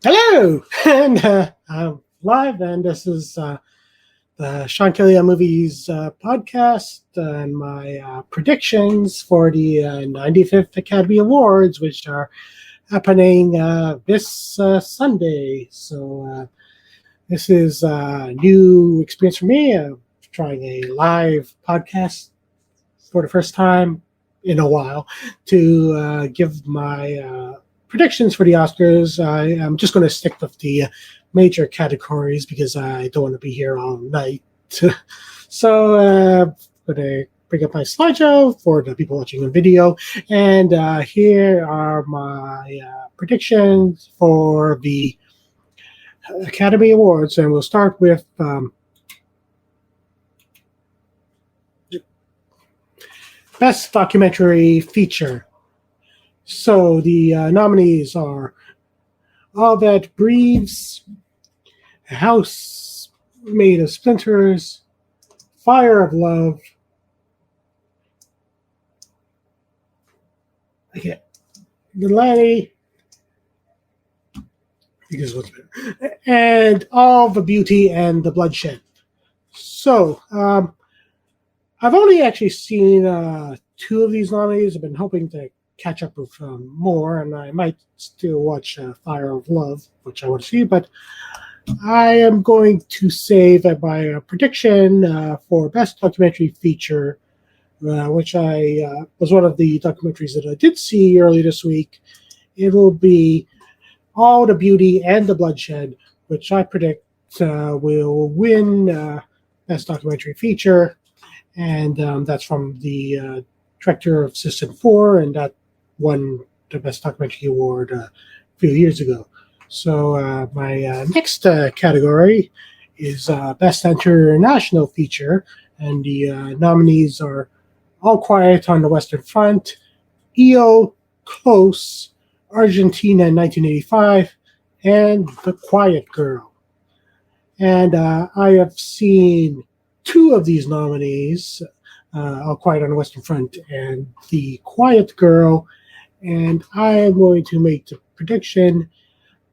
Hello, and I'm live, and this is the Sean Kelly on Movies podcast and my predictions for the 95th Academy Awards, which are happening this Sunday. So this is a new experience for me, trying a live podcast for the first time in a while to give my predictions for the Oscars. I am just going to stick with the major categories because I don't want to be here all night. So I'm going to bring up my slideshow for the people watching on video. And here are my predictions for the Academy Awards. And we'll start with Best Documentary Feature. So the nominees are All That Breathes, A House Made of Splinters, Fire of Love, Delay, and All the Beauty and the Bloodshed. So I've only actually seen two of these nominees. I've been hoping to catch up with more, and I might still watch Fire of Love, which I want to see, but I am going to save my prediction for Best Documentary Feature, which I was one of the documentaries that I did see early this week. It will be All the Beauty and the Bloodshed, which I predict will win Best Documentary Feature, and that's from the director of System 4, and that won the Best Documentary Award a few years ago. So my next category is Best International Feature, and the nominees are All Quiet on the Western Front, EO, Close, Argentina in 1985, and The Quiet Girl. And I have seen two of these nominees, All Quiet on the Western Front and The Quiet Girl, and I am going to make the prediction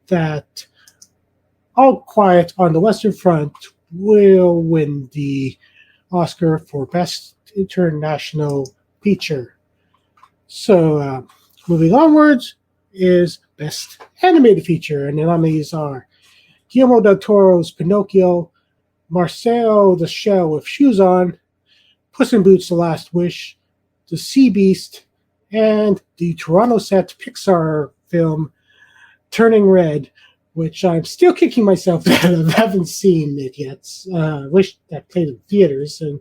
that All Quiet on the Western Front will win the Oscar for Best International Feature. So moving onwards is Best Animated Feature, and the nominees are Guillermo del Toro's Pinocchio, Marcel the Shell with Shoes On, Puss in Boots: The Last Wish, The Sea Beast, and the Toronto set Pixar film Turning Red, which I'm still kicking myself that I haven't seen it yet. Wish that played in theaters, and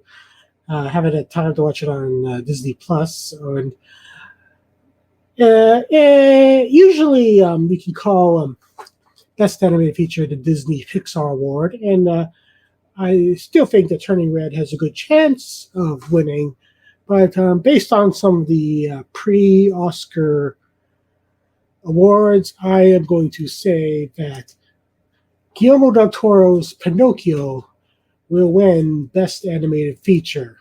haven't had time to watch it on Disney Plus. And usually we can call Best Animated Feature the Disney Pixar Award, and I still think that Turning Red has a good chance of winning, but based on some of the pre-Oscar awards, I am going to say that Guillermo del Toro's Pinocchio will win Best Animated Feature.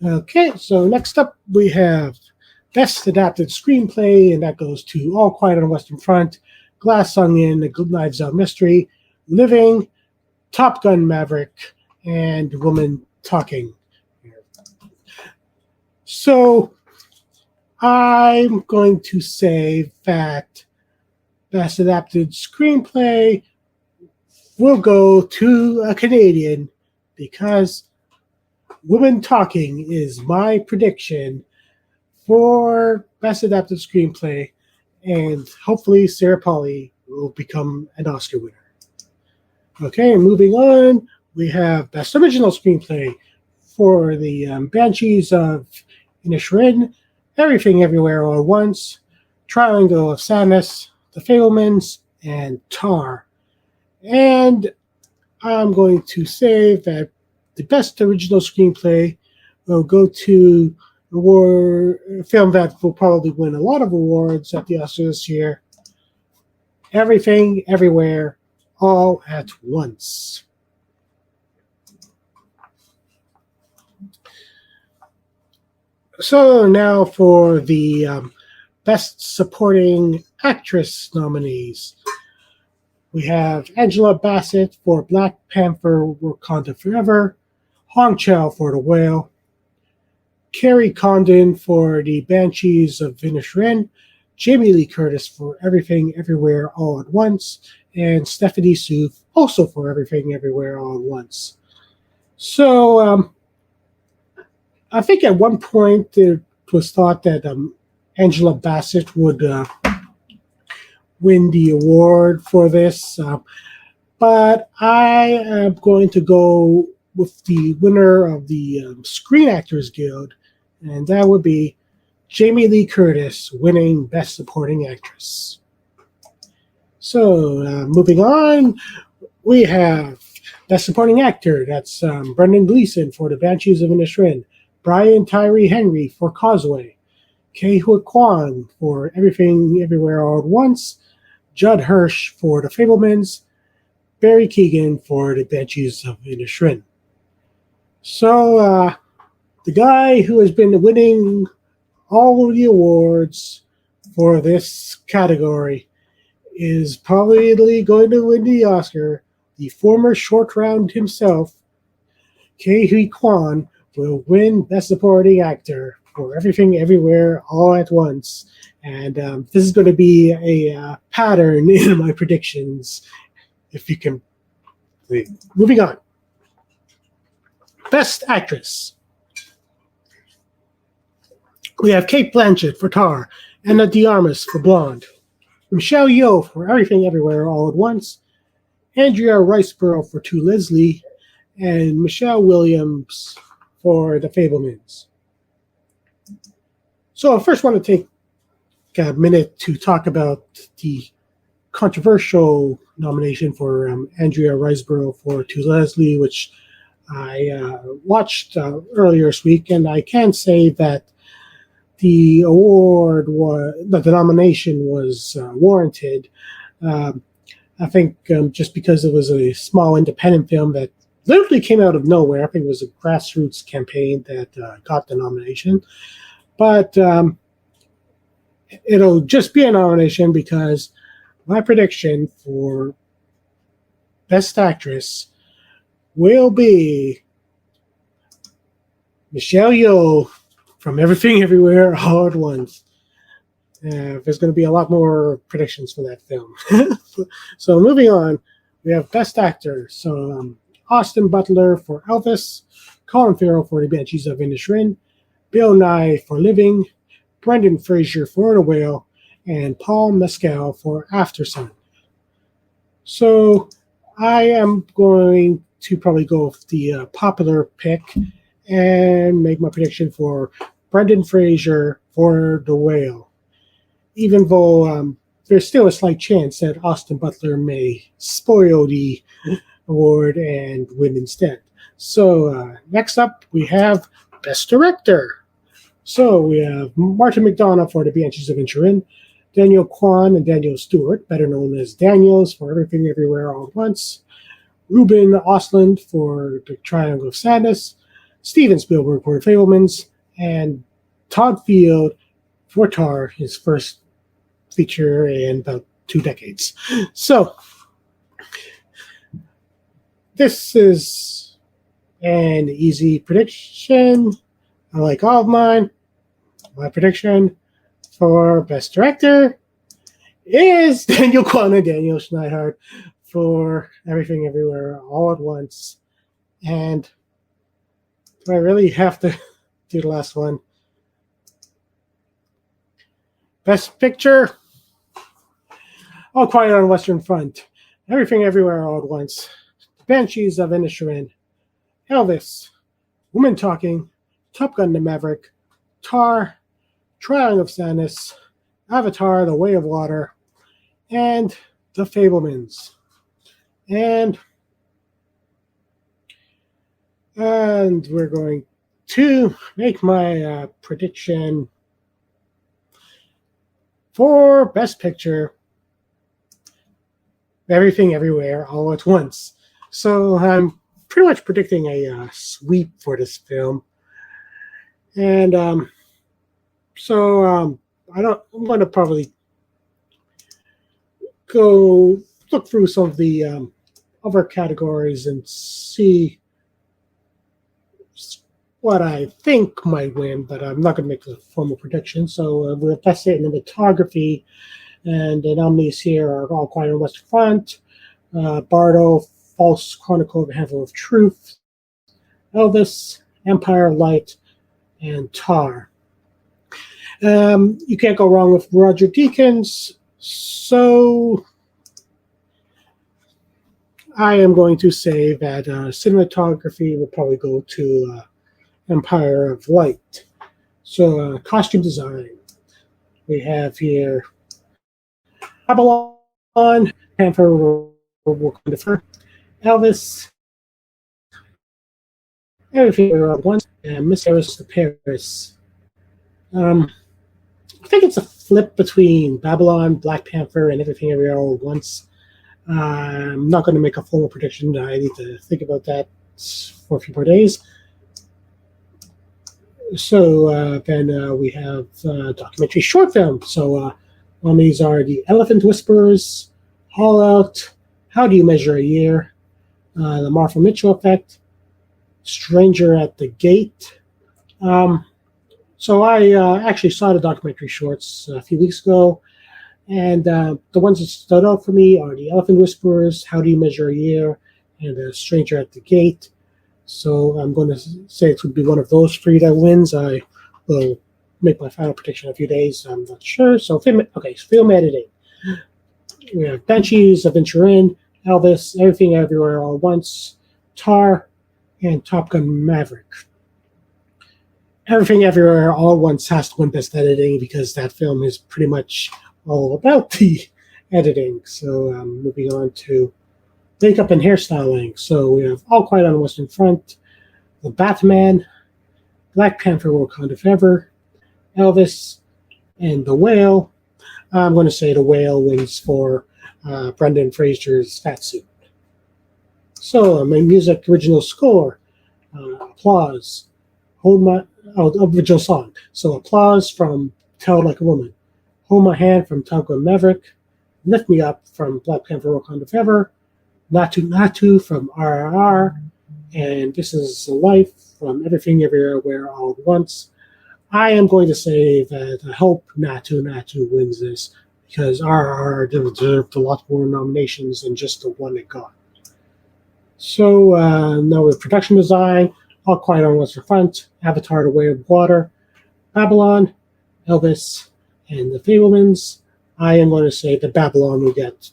Okay, so next up we have Best Adapted Screenplay, and that goes to All Quiet on the Western Front, Glass Onion, The Good Knives Out Mystery, Living, Top Gun Maverick, and Woman Talking. So I'm going to say that Best Adapted Screenplay will go to a Canadian because Woman Talking is my prediction for Best Adapted Screenplay, and hopefully Sarah Polley will become an Oscar winner. Okay, moving on, we have Best Original Screenplay for the Banshees of Inisherin, Everything Everywhere All at Once, Triangle of Sadness, The Fabelmans, and Tar. And I'm going to say that the Best Original Screenplay will go to a film that will probably win a lot of awards at the Oscars this year, Everything Everywhere All at Once. So now for the Best Supporting Actress nominees. We have Angela Bassett for Black Panther Wakanda Forever, Hong Chow for The Whale, Carrie Condon for The Banshees of Inisherin, Jamie Lee Curtis for Everything Everywhere All at Once, and Stephanie Sue also for Everything Everywhere All at Once. So I think at one point it was thought that Angela Bassett would win the award for this, but I am going to go with the winner of the Screen Actors Guild, and that would be Jamie Lee Curtis winning Best Supporting Actress. So, moving on, we have Best Supporting Actor. That's Brendan Gleeson for The Banshees of Inisherin, Brian Tyree Henry for Causeway, Ke Huy Quan for Everything Everywhere All at Once, Judd Hirsch for The Fabelmans, Barry Keoghan for The Banshees of Inisherin. So, the guy who has been winning all of the awards for this category is probably going to win the Oscar. The former short round himself, Ke Huy Quan, will win Best Supporting Actor for Everything Everywhere All at Once. And this is going to be a pattern in my predictions, if you can. Moving on. Best Actress. We have Cate Blanchett for Tar, Ana de Armas for Blonde, Michelle Yeoh for Everything Everywhere All at Once, Andrea Riseborough for To Leslie, and Michelle Williams for The Fabelmans. So I first want to take a minute to talk about the controversial nomination for Andrea Riseborough for To Leslie, which I watched earlier this week, and I can say that the nomination was warranted. I think just because it was a small independent film that literally came out of nowhere. I think it was a grassroots campaign that got the nomination. But it'll just be a nomination because my prediction for Best Actress will be Michelle Yeoh from Everything Everywhere All at Once. There's going to be a lot more predictions for that film. So moving on, we have Best Actor. So Austin Butler for Elvis, Colin Farrell for The Banshees of Inisherin, Bill Nye for Living, Brendan Fraser for The Whale, and Paul Mescal for Aftersun. So I am going to probably go with the popular pick and make my prediction for Brendan Fraser for The Whale, even though there's still a slight chance that Austin Butler may spoil the award and win instead. So next up, we have Best Director. So we have Martin McDonagh for The Banshees of Inisherin, Daniel Kwan and Daniel Stewart, better known as Daniels, for Everything Everywhere All at Once, Ruben Ostlund for The Triangle of Sadness, Steven Spielberg for The Fabelmans, and Todd Field for Tar, his first feature in about 2 decades. So this is an easy prediction. I like all of mine. My prediction for Best Director is Daniel Kwan and Daniel Schneidhart for Everything Everywhere All at Once. And do I really have to do the last one? Best Picture, All Quiet on the Western Front, Everything Everywhere All at Once, The Banshees of Inisherin, Elvis, Woman Talking, Top Gun: The Maverick, Tar, Triangle of Sadness, Avatar: The Way of Water, and The Fabelmans. And we're going to make my prediction for Best Picture, Everything Everywhere All at Once. So I'm pretty much predicting a sweep for this film. And so I'm going to probably go look through some of the other categories and see what I think might win, but I'm not going to make a formal prediction. So we'll test it in cinematography, and the nominees here are All Quiet on the Western Front, Bardo, False Chronicle of a Handful of Truth, Elvis, Empire of Light, and Tar. You can't go wrong with Roger Deakins, so I am going to say that cinematography will probably go to Empire of Light. So costume design, we have here Babylon, Panther, Wakanda Fur, Elvis, Everything Everywhere All at Once, and Miss Harris to Paris. I think it's a flip between Babylon, Black Panther, and Everything Everywhere All at Once. I'm not going to make a formal prediction. I need to think about that for a few more days. So then we have documentary short film. So nominees are The Elephant Whisperers, Haul Out, How Do You Measure a Year, The Martha Mitchell Effect, Stranger at the Gate. So I actually saw the documentary shorts a few weeks ago, and the ones that stood out for me are The Elephant Whisperers, How Do You Measure a Year, and Stranger at the Gate. So I'm going to say it would be one of those three that wins. I will make my final prediction in a few days. I'm not sure. So film editing. We have Banshees of Inisherin, Elvis, Everything Everywhere All at Once, Tar, and Top Gun Maverick. Everything Everywhere All at Once has to win Best Editing because that film is pretty much all about the editing. So moving on to makeup and hairstyling. So we have All Quiet on the Western Front, The Batman, Black Panther Wakanda Forever, Elvis, and The Whale. I'm going to say The Whale wins for Brendan Fraser's fat suit. So my music original score, Applause, original song. So Applause from Tell Like a Woman, Hold My Hand from Top Gun Maverick, Lift Me Up from Black Panther Wakanda Forever, Natu Natu from RRR, and This Is Life from Everything Everywhere All at Once. I am going to say that I hope Natu Natu wins this because RRR deserved a lot more nominations than just the one it got. So now with production design, All Quiet on the Western Front, Avatar The Way of Water, Babylon, Elvis, and The Fabelmans. I am going to say that Babylon will get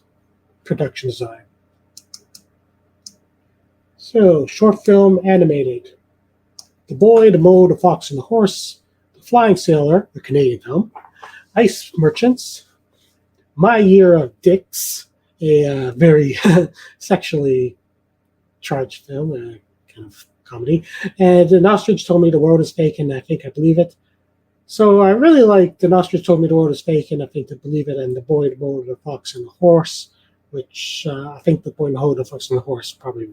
production design. So, short film animated. The Boy, the Mole, the Fox, and the Horse, The Flying Sailor, the Canadian film, Ice Merchants, My Year of Dicks, a very sexually charged film, kind of comedy, and An Ostrich Told Me the World is Fake and I Think I Believe It. So I really like An Ostrich Told Me the World is Fake and I Think I Believe It, and The Boy, the Mole, the Fox, and the Horse, which I think The Boy, the Mole, the Fox, and the Horse probably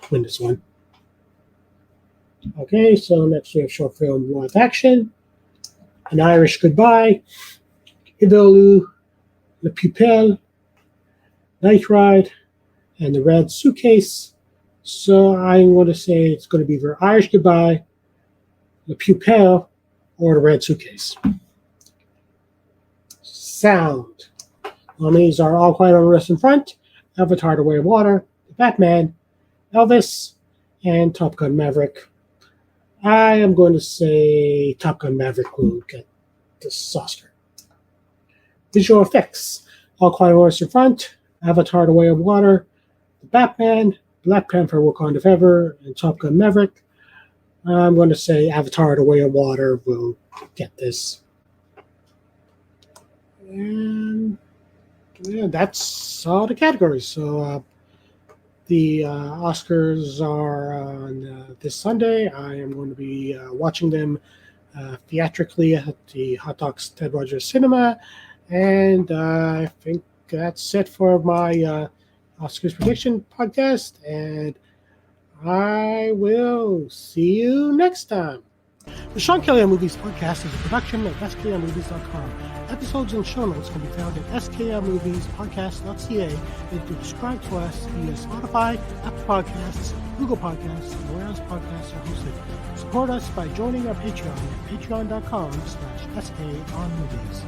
win this one. Okay, so next we have short film live action, An Irish Goodbye, Idolu, Le Pupille, Night Ride, and The Red Suitcase. So I'm going to say it's going to be either Irish Goodbye, Le Pupille, or The Red Suitcase. Sound. Nominees are All Quiet on the Western Front, Avatar The Way of Water, The Batman, Elvis, and Top Gun Maverick. I am going to say Top Gun Maverick will get this Oscar. Visual effects. All Quiet on the Western Front, Avatar The Way of Water, The Batman, Black Panther Wakanda Forever, and Top Gun Maverick. I'm going to say Avatar The Way of Water will get this. And yeah, that's all the categories. So the Oscars are on this Sunday. I am going to be watching them theatrically at the Hot Docs Ted Rogers Cinema. And I think that's it for my Oscars prediction podcast. And I will see you next time. The Sean Kelly on Movies podcast is a production of SKOnmovies.com. Episodes and show notes can be found at skmovies.podcast.ca, and you can subscribe to us via Spotify, Apple Podcasts, Google Podcasts, and where else podcasts are hosted. Support us by joining our Patreon at patreon.com/SKOnMovies.